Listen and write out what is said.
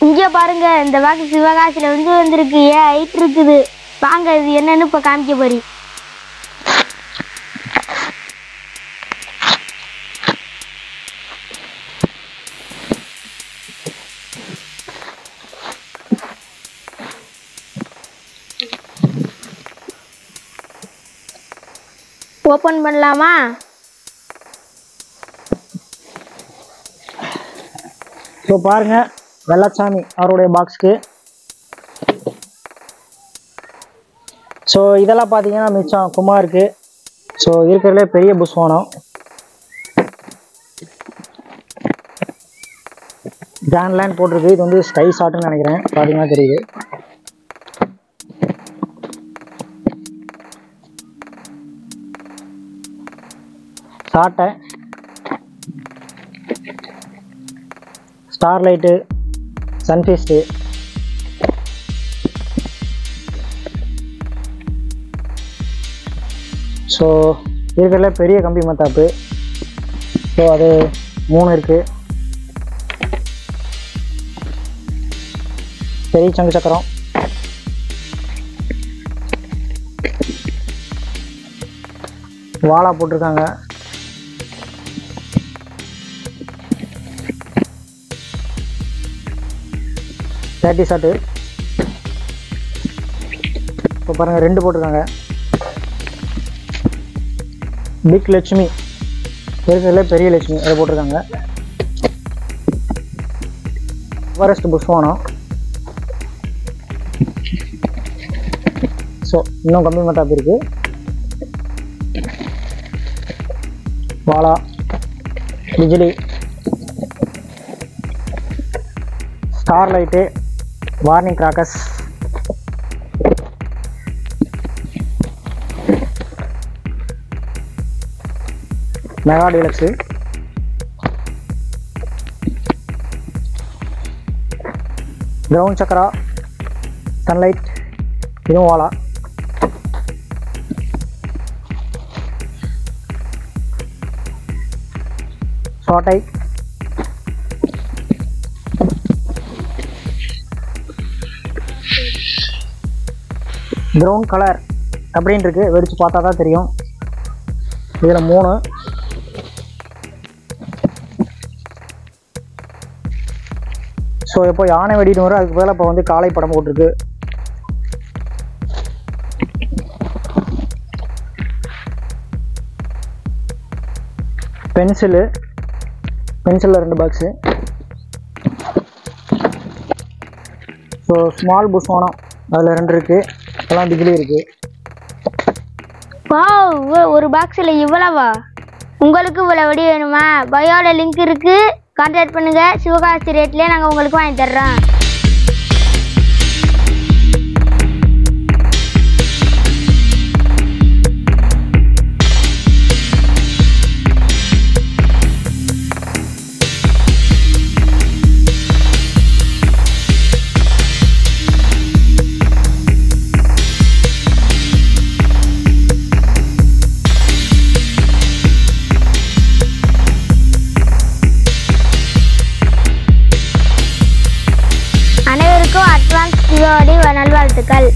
இங்கே பாருங்க, இந்த பாக்ஸ் சிவகாசியில் வந்திருக்கு. ஏன் ஹைட் இருக்குது. வாங்க, இது என்னன்னு இப்போ காமிக்க போறி. ஓப்பன் பண்ணலாமா? ஸோ பாருங்க, வெள்ளச்சாமி அவருடைய பாக்ஸ்க்கு. ஸோ இதெல்லாம் பார்த்தீங்கன்னா மிச்சம் குமாருக்கு. ஸோ இருக்கிறதுலே பெரிய புஸ்வானம். கிராண்ட்லேண்ட் போட்டிருக்கு. இது வந்து ஸ்கை ஷாட்டுன்னு நினைக்கிறேன், பார்த்தீங்கன்னா தெரியுது. சாட்டை, ஸ்டார்லைட்டு, சன்ஃபீஸ்ட்டு. ஸோ இருக்கிறதுல பெரிய கம்பி மத்தாப்பு. ஸோ அது 3 இருக்குது. பெரிய சங்கு சக்கரம், வாழா போட்டிருக்காங்க. Thirty shot. இப்போ பாருங்கள், 2 போட்டிருக்காங்க. பிக் லட்சுமி, இருக்கிறதுல பெரிய லட்சுமி, அதை போட்டிருக்காங்க. ஃபாரஸ்ட் புஷ்வானம். ஸோ இன்னும் கம்மி மத்தாப்பு இருக்குது. வாழா, Bijili, starlight, warning crackers, mega deluxe, ground chakra, sunlight, இதுவும் வாழா. ஷார்ட்டை, ப்ரௌன் கலர் அப்படின்னு இருக்கு, வெடிச்சு பார்த்தா தான் தெரியும். இதில் 3. ஸோ இப்போ யானை வெடிட்டு வரும். அதுக்கு பதிலாக இப்போ வந்து காளை படம் போட்டிருக்கு. பென்சிலில் 2 பாக்ஸு. ஸோ ஸ்மால் புஷ்வானம், அதில் 2 இருக்குது. அதெல்லாம் டிகிரி இருக்குது. ஒரு பாக்ஸில் இவ்வளவா? உங்களுக்கு இவ்வளோ வெடி வேணுமா? பயோட லிங்க் இருக்குது, கான்டாக்ட் பண்ணுங்கள். சிவகாசி ரேட்லேயே நாங்கள் உங்களுக்கு வாங்கி தர்றோம். அனைவருக்கும் அட்வான்ஸ் தீபாவளி நல்வாழ்த்துக்கள்.